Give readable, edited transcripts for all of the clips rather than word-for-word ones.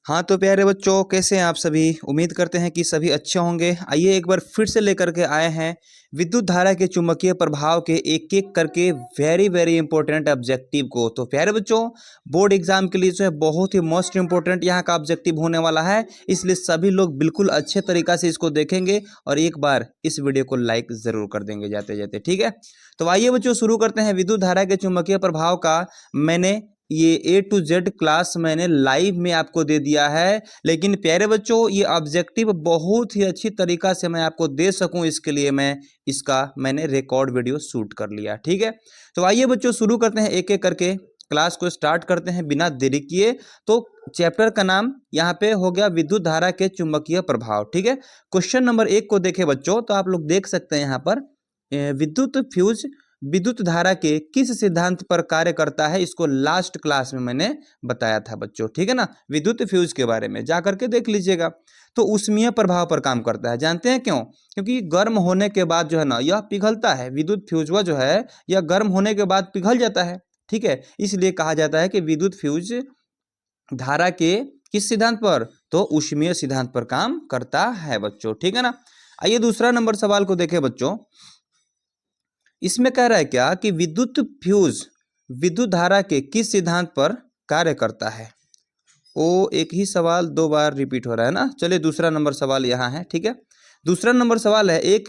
हाँ तो प्यारे बच्चों, कैसे हैं आप सभी। उम्मीद करते हैं कि सभी अच्छे होंगे। आइए एक बार फिर से लेकर के आए हैं विद्युत धारा के चुंबकीय प्रभाव के एक एक करके वेरी वेरी इंपॉर्टेंट ऑब्जेक्टिव को। तो प्यारे बच्चों, बोर्ड एग्जाम के लिए जो है बहुत ही मोस्ट इंपॉर्टेंट यहाँ का ऑब्जेक्टिव होने वाला है, इसलिए सभी लोग बिल्कुल अच्छे तरीक़ा से इसको देखेंगे और एक बार इस वीडियो को लाइक ज़रूर कर देंगे जाते जाते, ठीक है। तो आइए बच्चों शुरू करते हैं। विद्युत धारा के चुंबकीय प्रभाव का मैंने ये A to Z क्लास मैंने लाइव में आपको दे दिया है, लेकिन प्यारे बच्चों ये ऑब्जेक्टिव बहुत ही अच्छी तरीक़ा से मैं आपको दे सकूं, इसके लिए मैंने रिकॉर्ड वीडियो शूट कर लिया, ठीक है। तो आइए बच्चों शुरू करते हैं, एक एक करके क्लास को स्टार्ट करते हैं बिना देरी किए। तो चैप्टर का नाम यहाँ पे हो गया विद्युत धारा के चुंबकीय प्रभाव, ठीक है। क्वेश्चन नंबर 1 को देखें बच्चों, तो आप लोग देख सकते हैं यहाँ पर विद्युत फ्यूज विद्युत धारा के किस सिद्धांत पर कार्य करता है, इसको लास्ट क्लास में मैंने बताया था बच्चों, ठीक है ना। विद्युत फ्यूज के बारे में जा करके देख लीजिएगा। तो ऊष्मीय प्रभाव पर काम करता है, जानते हैं क्यों? क्योंकि गर्म होने के बाद जो है ना यह पिघलता है। विद्युत फ्यूज जो है यह गर्म होने के बाद पिघल जाता है, ठीक है। इसलिए कहा जाता है कि विद्युत फ्यूज धारा के किस सिद्धांत पर, तो ऊष्मीय सिद्धांत पर काम करता है बच्चों, ठीक है ना। आइए दूसरा नंबर सवाल को देखें बच्चों। इसमें कह रहा है क्या कि विद्युत फ्यूज विद्युत धारा के किस सिद्धांत पर कार्य करता है। वो एक ही सवाल 2 बार रिपीट हो रहा है ना। चलिए दूसरा नंबर सवाल यहाँ है, ठीक है। दूसरा नंबर सवाल है 1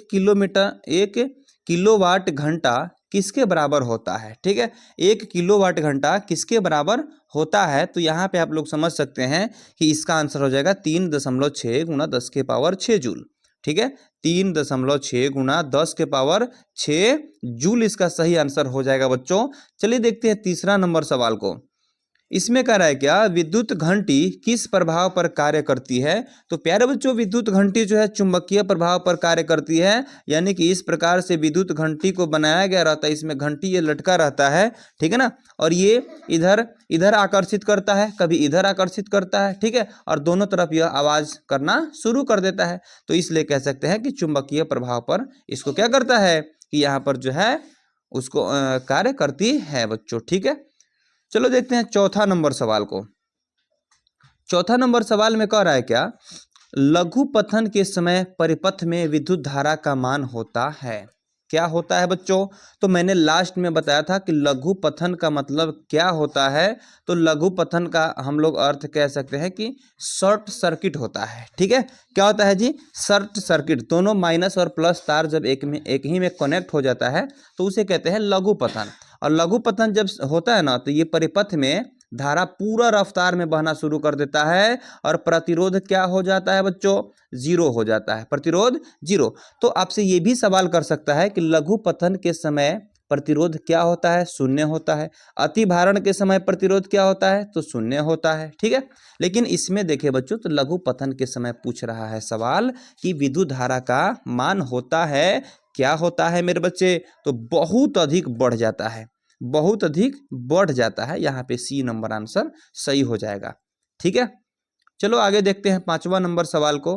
किलोवाट घंटा किसके बराबर होता है, ठीक है। 1 किलोवाट घंटा किसके बराबर होता है, तो यहाँ पे आप लोग समझ सकते हैं कि इसका आंसर हो जाएगा 3.6 गुणा 10 के पावर 6 जूल, ठीक है। 3.6 गुणा 10 के पावर 6 जूल इसका सही आंसर हो जाएगा बच्चों। चलिए देखते हैं तीसरा नंबर सवाल को। इसमें कह रहा है क्या विद्युत घंटी किस प्रभाव पर कार्य करती है। तो प्यारे बच्चों, विद्युत घंटी जो है चुंबकीय प्रभाव पर कार्य करती है, यानी कि इस प्रकार से विद्युत घंटी को बनाया गया रहता है। इसमें घंटी ये लटका रहता है, ठीक है ना, और ये इधर इधर आकर्षित करता है, कभी इधर आकर्षित करता है, ठीक है, और दोनों तरफ यह आवाज करना शुरू कर देता है। तो इसलिए कह सकते हैं कि चुंबकीय प्रभाव पर इसको क्या करता है कि यहाँ पर जो है उसको कार्य करती है बच्चों, ठीक है। चलो देखते हैं चौथा नंबर सवाल को। चौथा नंबर सवाल में कह रहा है क्या लघु पथन के समय परिपथ में विद्युत धारा का मान होता है। क्या होता है बच्चों? तो मैंने लास्ट में बताया था कि लघु पथन का मतलब क्या होता है। तो लघु पथन का हम लोग अर्थ कह सकते हैं कि शॉर्ट सर्किट होता है, ठीक है। क्या होता है जी? Short circuit. दोनों माइनस और प्लस तार जब एक ही में कनेक्ट हो जाता है तो उसे कहते हैं लघु पथन। और लघु पथन जब होता है ना तो ये परिपथ में धारा पूरा रफ्तार में बहना शुरू कर देता है और प्रतिरोध क्या हो जाता है बच्चों? जीरो हो जाता है, प्रतिरोध जीरो। तो आपसे ये भी सवाल कर सकता है कि लघु पतन के समय प्रतिरोध क्या होता है? शून्य होता है। अति भारण के समय प्रतिरोध क्या होता है? तो शून्य होता है, ठीक है। लेकिन इसमें देखिए बच्चों, तो लघु पतन के समय पूछ रहा है सवाल कि विद्युत धारा का मान होता है, क्या होता है मेरे बच्चे? तो बहुत अधिक बढ़ जाता है, बहुत अधिक बढ़ जाता है। यहाँ पे सी नंबर आंसर सही हो जाएगा, ठीक है। चलो आगे देखते हैं 5वां नंबर सवाल को।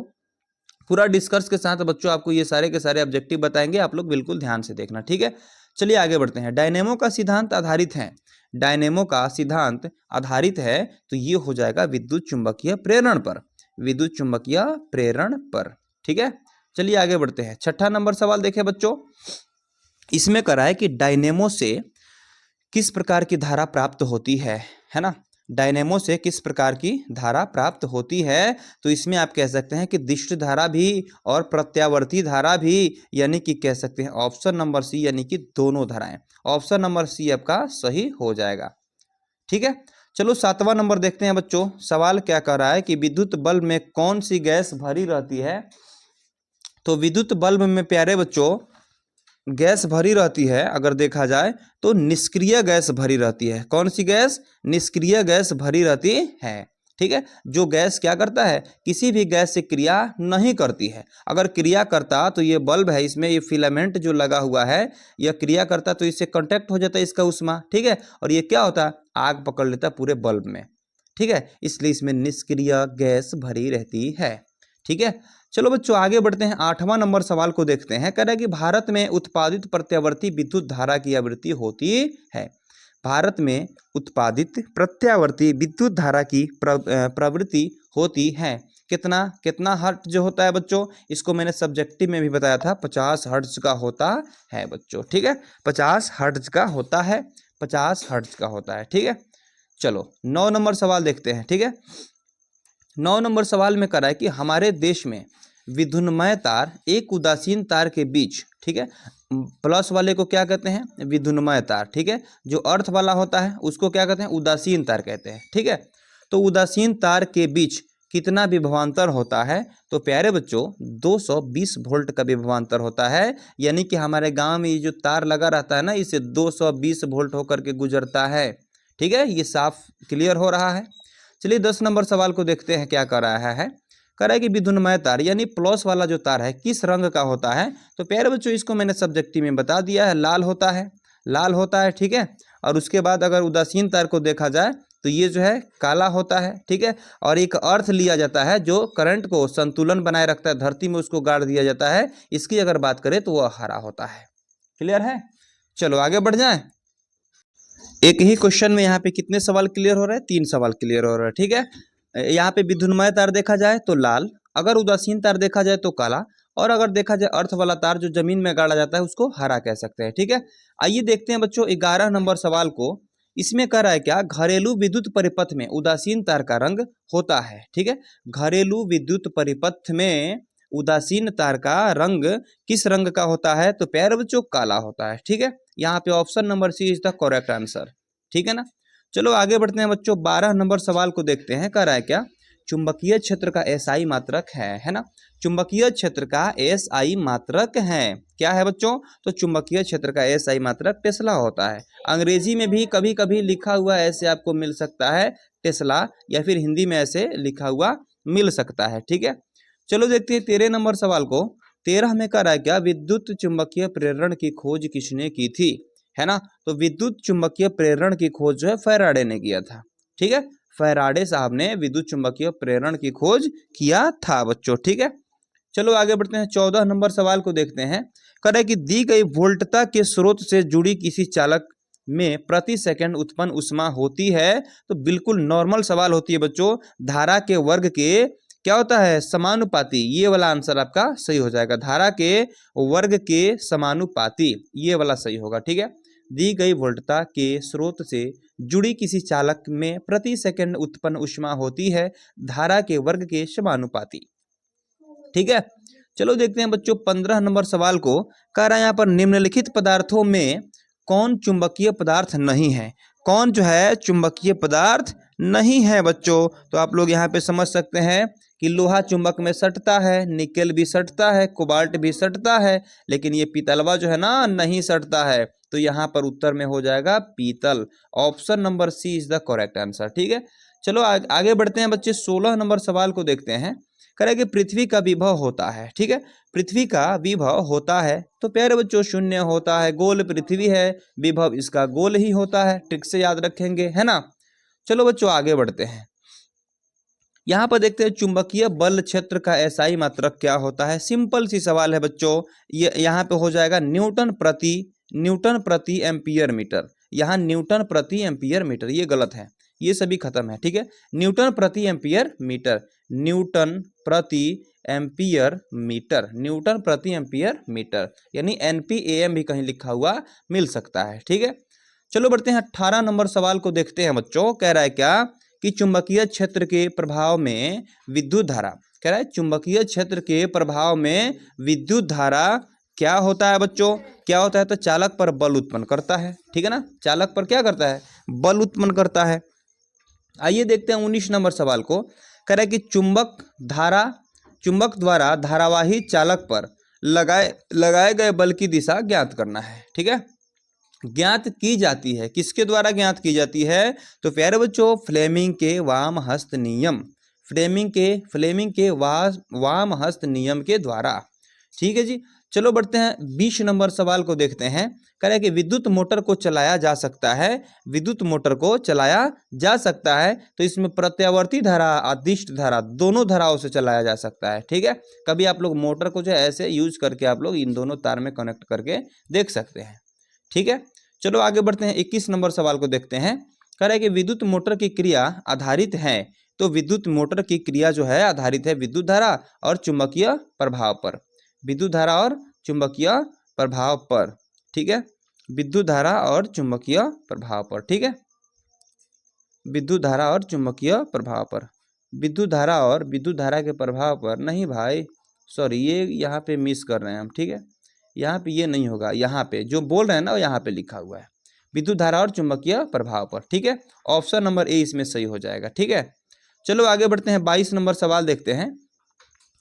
पूरा डिस्कस के साथ बच्चों आपको ये सारे के सारे ऑब्जेक्टिव बताएंगे, आप लोग बिल्कुल ध्यान से देखना, ठीक है। चलिए आगे बढ़ते हैं। डायनेमो का सिद्धांत आधारित है, डायनेमो का सिद्धांत आधारित है तो ये हो जाएगा विद्युत चुंबकीय प्रेरण पर, विद्युत चुंबकीय प्रेरण पर, ठीक है। चलिए आगे बढ़ते हैं। 6ठा नंबर सवाल देखें बच्चों। इसमें करा है कि डायनेमो से किस प्रकार की धारा प्राप्त होती है ना। डायनेमो से किस प्रकार की धारा प्राप्त होती है, तो इसमें आप कह सकते हैं कि दिष्ट धारा भी और प्रत्यावर्ती धारा भी, यानी कि कह सकते हैं ऑप्शन नंबर सी, यानी कि दोनों धाराएं। ऑप्शन नंबर सी आपका सही हो जाएगा, ठीक है। चलो 7वां नंबर देखते हैं बच्चों। सवाल क्या कर रहा है कि विद्युत बल्ब में कौन सी गैस भरी रहती है। तो विद्युत बल्ब में प्यारे बच्चों गैस भरी रहती है, अगर देखा जाए तो निष्क्रिय गैस भरी रहती है। कौन सी गैस? निष्क्रिय गैस भरी रहती है, ठीक है। जो गैस क्या करता है, किसी भी गैस से क्रिया नहीं करती है। अगर क्रिया करता तो ये बल्ब है, इसमें ये फिलामेंट जो लगा हुआ है यह क्रिया करता तो इससे कांटेक्ट हो जाता है इसका ऊष्मा, ठीक है, और ये क्या होता है, आग पकड़ लेता पूरे बल्ब में, ठीक है। इसलिए इसमें निष्क्रिय गैस भरी रहती है, ठीक है। चलो बच्चों आगे बढ़ते हैं। 8वां नंबर सवाल को देखते हैं। कह रहा है कि भारत में उत्पादित प्रत्यावर्ती विद्युत धारा की आवृत्ति होती है। भारत में उत्पादित प्रत्यावर्ती विद्युत धारा की प्रवृत्ति होती है। कितना कितना हर्ट्ज जो होता है बच्चों, इसको मैंने सब्जेक्टिव में भी बताया था, 50 हर्ट्ज का होता है बच्चों। ठीक है, 50 हर्ट्ज का होता है, 50 हर्ट्ज का होता है। ठीक है, चलो 9 नंबर सवाल देखते हैं। ठीक है, 9 नंबर सवाल में करा है कि हमारे देश में विद्युन्मय तार एक उदासीन तार के बीच, ठीक है, प्लस वाले को क्या कहते हैं, विद्युन्मय तार। ठीक है, जो अर्थ वाला होता है उसको क्या कहते हैं, उदासीन तार कहते हैं। ठीक है, तो उदासीन तार के बीच कितना विभवांतर होता है, तो प्यारे बच्चों 220 वोल्ट का विभवांतर होता है। यानी कि हमारे गांव में ये जो तार लगा रहता है ना, इसे 220 वोल्ट होकर के गुजरता है। ठीक है, ये साफ क्लियर हो रहा है। चलिए 10 नंबर सवाल को देखते हैं क्या कर रहा है। कह रहा है कि विद्युन्मय तार यानी प्लस वाला जो तार है किस रंग का होता है, तो प्यारे बच्चों इसको मैंने सब्जेक्टिव में बता दिया है, लाल होता है, लाल होता है। ठीक है, और उसके बाद अगर उदासीन तार को देखा जाए तो ये जो है काला होता है। ठीक है, और एक अर्थ लिया जाता है जो करंट को संतुलन बनाए रखता है, धरती में उसको गाड़ दिया जाता है, इसकी अगर बात करें तो वह हरा होता है। क्लियर है, चलो आगे बढ़ जाएं। एक ही क्वेश्चन में यहाँ पे कितने सवाल क्लियर हो रहे हैं, 3 सवाल क्लियर हो रहे हैं। ठीक है, यहाँ पे विद्युन्मय तार देखा जाए तो लाल, अगर उदासीन तार देखा जाए तो काला, और अगर देखा जाए अर्थ वाला तार जो जमीन में गाड़ा जाता है उसको हरा कह सकते हैं। ठीक है, आइए देखते हैं बच्चों 11 नंबर सवाल को। इसमें कह रहा है क्या, घरेलू विद्युत परिपथ में उदासीन तार का रंग होता है। ठीक है, घरेलू विद्युत परिपथ में उदासीन तार का रंग किस रंग का होता है, तो प्यारे बच्चों काला होता है। ठीक है, यहाँ पे option number C is the correct answer. ठीक है ना, चलो आगे बढ़ते हैं बच्चों। 12 नंबर सवाल को देखते हैं। कह रहा है क्या, चुंबकीय क्षेत्र का एसआई मात्रक है ना, चुंबकीय क्षेत्र का एसआई मात्रक है, क्या है बच्चों, तो चुंबकीय क्षेत्र का एसआई मात्रक टेस्ला होता है। अंग्रेजी में भी कभी कभी लिखा हुआ ऐसे आपको मिल सकता है टेस्ला, या फिर हिंदी में ऐसे लिखा हुआ मिल सकता है। ठीक है, चलो देखते हैं 13 नंबर सवाल को। 13 में कह रहा है क्या, विद्युत चुंबकीय प्रेरण की खोज किसने की थी, है ना, तो विद्युत चुंबकीय प्रेरण की खोज जो है फैराडे ने किया था। ठीक है, फैराडे साहब ने विद्युत चुंबकीय प्रेरण की खोज किया था बच्चों। ठीक है, चलो आगे बढ़ते हैं। 14 नंबर सवाल को देखते हैं। कह रहा है कि दी गई वोल्टता के स्रोत से जुड़ी किसी चालक में प्रति सेकंड उत्पन्न ऊष्मा होती है, तो बिल्कुल नॉर्मल सवाल होती है बच्चों, धारा के वर्ग के क्या होता है, समानुपाती। ये वाला आंसर आपका सही हो जाएगा, धारा के वर्ग के समानुपाती, ये वाला सही होगा। ठीक है, दी गई वोल्टता के स्रोत से जुड़ी किसी चालक में प्रति सेकंड उत्पन्न ऊष्मा होती है धारा के वर्ग के समानुपाती। ठीक है, चलो देखते हैं बच्चों 15 नंबर सवाल को। कह रहा है यहाँ पर निम्नलिखित पदार्थों में कौन चुंबकीय पदार्थ नहीं है, कौन जो है चुंबकीय पदार्थ नहीं है बच्चों, तो आप लोग यहाँ पे समझ सकते हैं कि लोहा चुंबक में सटता है, निकेल भी सटता है, कोबाल्ट भी सटता है, लेकिन ये पीतलवा जो है ना नहीं सटता है, तो यहाँ पर उत्तर में हो जाएगा पीतल। Option number C is the correct answer. ठीक है, चलो आगे बढ़ते हैं बच्चे। 16 नंबर सवाल को देखते हैं। कह कि पृथ्वी का विभव होता है, ठीक है, पृथ्वी का विभव होता है, तो प्यारे बच्चों शून्य होता है, गोल पृथ्वी है, विभव इसका गोल ही होता है, ट्रिक से याद रखेंगे, है ना। चलो बच्चों आगे बढ़ते हैं। यहाँ पर देखते हैं चुंबकीय बल क्षेत्र का एसआई मात्रक क्या होता है। सिंपल सी सवाल है बच्चों, ये यहाँ पे हो जाएगा न्यूटन प्रति एम्पियर मीटर। यहाँ न्यूटन प्रति एम्पियर मीटर, ये गलत है, ये सभी खत्म है। ठीक है, न्यूटन प्रति एम्पियर मीटर, न्यूटन प्रति एम्पियर मीटर, न्यूटन प्रति एम्पियर मीटर, यानी एनपीएम भी कहीं लिखा हुआ मिल सकता है। ठीक है, चलो बढ़ते हैं 18 नंबर सवाल को देखते हैं बच्चों। कह रहा है क्या कि चुंबकीय क्षेत्र के प्रभाव में विद्युत धारा, कह रहा है चुंबकीय क्षेत्र के प्रभाव में विद्युत धारा क्या होता है बच्चों, क्या होता है, तो चालक पर बल उत्पन्न करता है। ठीक है ना, चालक पर क्या करता है, बल उत्पन्न करता है। आइए देखते हैं 19 नंबर सवाल को। कह रहा है कि चुंबक द्वारा धारावाही चालक पर लगाए गए बल की दिशा ज्ञात करना है। ठीक है, ज्ञात की जाती है, किसके द्वारा ज्ञात की जाती है, तो प्यारे बच्चों फ्लेमिंग के वाम हस्त नियम, फ्लेमिंग के वाम हस्त नियम के द्वारा। ठीक है जी, चलो बढ़ते हैं 20 नंबर सवाल को देखते हैं। कह रहा है कि विद्युत मोटर को चलाया जा सकता है, विद्युत मोटर को चलाया जा सकता है, तो इसमें प्रत्यावर्ती धारा अदिष्ट धारा दोनों धाराओं से चलाया जा सकता है। ठीक है, कभी आप लोग मोटर को जो है ऐसे यूज करके आप लोग इन दोनों तार में कनेक्ट करके देख सकते हैं। ठीक है, चलो आगे बढ़ते हैं 21 नंबर सवाल को देखते हैं। कह रहा है कि विद्युत मोटर की क्रिया आधारित है तो विद्युत मोटर की क्रिया जो है आधारित है विद्युत धारा और चुंबकीय प्रभाव पर, विद्युत धारा और चुंबकीय प्रभाव पर, ठीक है, विद्युत धारा और चुंबकीय प्रभाव पर, ठीक है, विद्युत धारा और चुंबकीय प्रभाव पर, विद्युत धारा और विद्युत धारा के प्रभाव पर नहीं भाई, सॉरी ये यहाँ पे मिस कर रहे हैं हम, ठीक है, यहाँ पे ये नहीं होगा, यहाँ पे जो बोल रहे हैं ना वो यहाँ पे लिखा हुआ है विद्युत धारा और चुंबकीय प्रभाव पर, ठीक है, ऑप्शन नंबर ए इसमें सही हो जाएगा, ठीक है। चलो आगे बढ़ते हैं, 22 नंबर सवाल देखते हैं।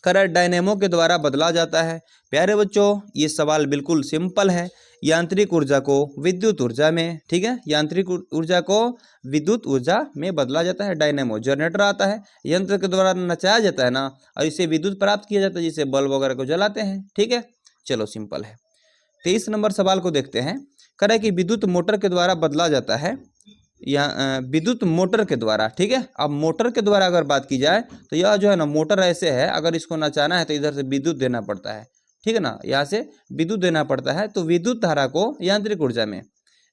करंट डायनेमो के द्वारा बदला जाता है। प्यारे बच्चों ये सवाल बिल्कुल सिंपल है, यांत्रिक ऊर्जा को विद्युत ऊर्जा में, ठीक है, यांत्रिक ऊर्जा को विद्युत ऊर्जा में बदला जाता है। डायनेमो जनरेटर आता है, यंत्र के द्वारा नचाया जाता है ना, और इसे विद्युत प्राप्त किया जाता है जिसे बल्ब वगैरह को जलाते हैं, ठीक है। चलो सिंपल है। 23 नंबर सवाल को देखते हैं। करें कि विद्युत मोटर के द्वारा बदला जाता है, या विद्युत मोटर के द्वारा, ठीक है। अब मोटर के द्वारा अगर बात की जाए तो यह जो है ना मोटर ऐसे है, अगर इसको नचाना है तो इधर से विद्युत देना पड़ता है, ठीक है ना, यहाँ से विद्युत देना पड़ता है। तो विद्युत धारा को यांत्रिक ऊर्जा में,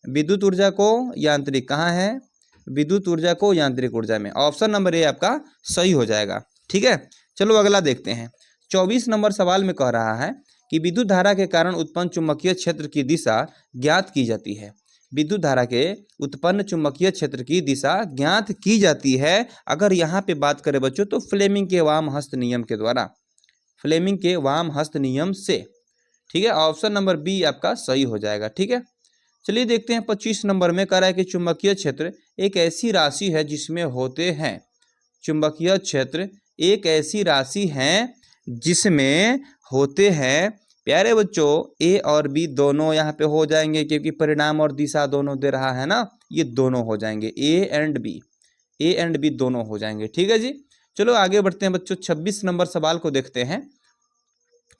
विद्युत ऊर्जा को यांत्रिक कहाँ है, विद्युत ऊर्जा को यांत्रिक ऊर्जा में, ऑप्शन नंबर ए आपका सही हो जाएगा, ठीक है। चलो अगला देखते हैं। 24 नंबर सवाल में कह रहा है कि विद्युत धारा के कारण उत्पन्न चुंबकीय क्षेत्र की दिशा ज्ञात की जाती है। विद्युत धारा के उत्पन्न चुंबकीय क्षेत्र की दिशा ज्ञात की जाती है। अगर यहाँ पे बात करें बच्चों तो फ्लेमिंग के वाम हस्त नियम के द्वारा, फ्लेमिंग के वाम हस्त नियम से, ठीक है, ऑप्शन नंबर बी आपका सही हो जाएगा, ठीक है। चलिए देखते हैं 25 नंबर में कह रहा है कि चुंबकीय क्षेत्र एक ऐसी राशि है जिसमें होते हैं, चुंबकीय क्षेत्र एक ऐसी राशि है जिसमें होते हैं, प्यारे बच्चों ए और बी दोनों यहाँ पे हो जाएंगे क्योंकि परिणाम और दिशा दोनों दे रहा है ना, ये दोनों हो जाएंगे, ए एंड बी दोनों हो जाएंगे, ठीक है जी। चलो आगे बढ़ते हैं बच्चों, 26 नंबर सवाल को देखते हैं।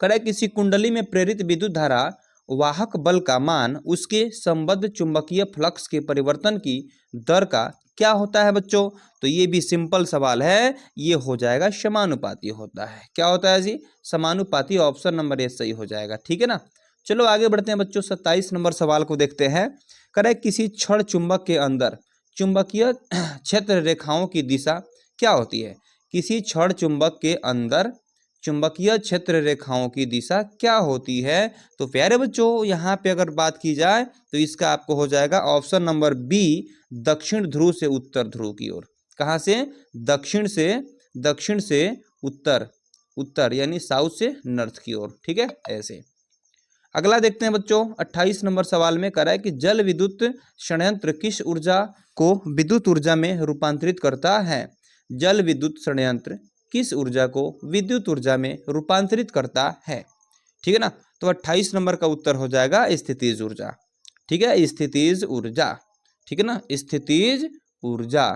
करे किसी कुंडली में प्रेरित विद्युत धारा वाहक बल का मान उसके संबद्ध चुंबकीय फ्लक्स के परिवर्तन की दर का क्या होता है बच्चों, तो ये भी सिंपल सवाल है, ये हो जाएगा समानुपाती होता है। क्या होता है जी, समानुपाती, ऑप्शन नंबर ए सही हो जाएगा, ठीक है ना। चलो आगे बढ़ते हैं बच्चों, 27 नंबर सवाल को देखते हैं। करें किसी क्षण चुंबक के अंदर चुंबकीय क्षेत्र रेखाओं की दिशा क्या होती है, किसी क्षण चुंबक के अंदर चुंबकीय क्षेत्र रेखाओं की दिशा क्या होती है, तो प्यारे बच्चों यहाँ पे अगर बात की जाए तो इसका आपको हो जाएगा ऑप्शन नंबर बी, दक्षिण ध्रुव से उत्तर ध्रुव की ओर। कहाँ से, दक्षिण से उत्तर यानी साउथ से नॉर्थ की ओर, ठीक है, ऐसे। अगला देखते हैं बच्चों, 28 नंबर सवाल में कह रहा है कि जल विद्युत संयंत्र किस ऊर्जा को विद्युत ऊर्जा में रूपांतरित करता है। जल विद्युत संयंत्र किस ऊर्जा को विद्युत ऊर्जा में रूपांतरित करता है, ठीक है ना। तो 28 नंबर का उत्तर हो जाएगा स्थितिज ऊर्जा, ठीक है, स्थितिज ऊर्जा, ठीक है ना, स्थितिज ऊर्जा।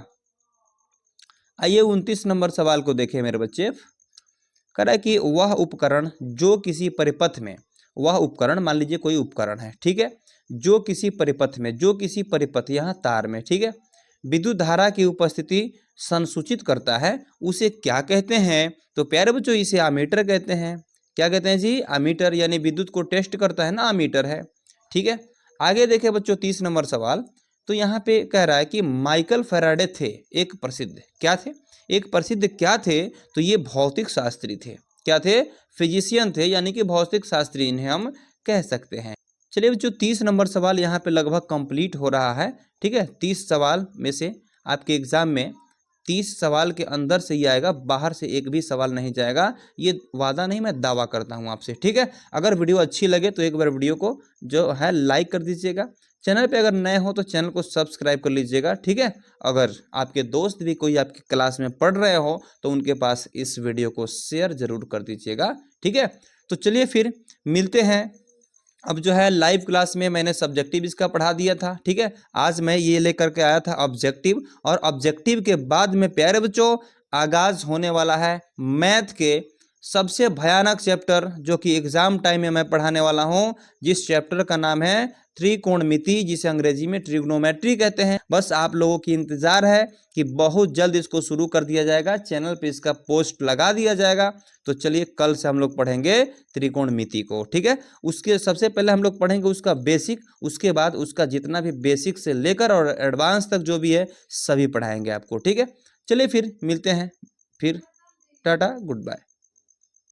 आइए 29 नंबर सवाल को देखें मेरे बच्चे। कह रहा है कि वह उपकरण जो किसी परिपथ में, वह उपकरण मान लीजिए कोई उपकरण है, ठीक है, जो किसी परिपथ यहाँ तार में, ठीक है, विद्युत धारा की उपस्थिति संसूचित करता है, उसे क्या कहते हैं, तो प्यारे बच्चों इसे अमीटर कहते हैं। क्या कहते हैं जी, अमीटर, यानी विद्युत को टेस्ट करता है ना, अमीटर है, ठीक है। आगे देखें बच्चों 30 नंबर सवाल, तो यहाँ पे कह रहा है कि माइकल फैराडे थे एक प्रसिद्ध, क्या थे, एक प्रसिद्ध क्या थे, तो ये भौतिक शास्त्री थे। क्या थे, फिजिशियन थे, यानी कि भौतिक शास्त्री इन्हें हम कह सकते हैं। चलिए बच्चों 30 नंबर सवाल यहाँ पे लगभग कंप्लीट हो रहा है, ठीक है। 30 सवाल में से आपके एग्जाम में 30 सवाल के अंदर से ही आएगा, बाहर से एक भी सवाल नहीं जाएगा, ये वादा नहीं, मैं दावा करता हूँ आपसे, ठीक है। अगर वीडियो अच्छी लगे तो एक बार वीडियो को जो है लाइक कर दीजिएगा, चैनल पे अगर नए हो तो चैनल को सब्सक्राइब कर लीजिएगा, ठीक है। अगर आपके दोस्त भी कोई आपकी क्लास में पढ़ रहे हो तो उनके पास इस वीडियो को शेयर जरूर कर दीजिएगा, ठीक है। तो चलिए फिर मिलते हैं। अब जो है लाइव क्लास में मैंने सब्जेक्टिव इसका पढ़ा दिया था, ठीक है। आज मैं ये लेकर के आया था ऑब्जेक्टिव, और ऑब्जेक्टिव के बाद में प्यारे बच्चों आगाज होने वाला है मैथ के सबसे भयानक चैप्टर, जो कि एग्जाम टाइम में मैं पढ़ाने वाला हूं, जिस चैप्टर का नाम है त्रिकोणमिति, जिसे अंग्रेजी में ट्रिग्नोमेट्री कहते हैं। बस आप लोगों की इंतजार है कि बहुत जल्द इसको शुरू कर दिया जाएगा, चैनल पे इसका पोस्ट लगा दिया जाएगा। तो चलिए कल से हम लोग पढ़ेंगे त्रिकोणमिति को, ठीक है। उसके सबसे पहले हम लोग पढ़ेंगे उसका बेसिक, उसके बाद उसका जितना भी बेसिक से लेकर और एडवांस तक जो भी है सभी पढ़ाएंगे आपको, ठीक है। चलिए फिर मिलते हैं फिर। Tata good bye.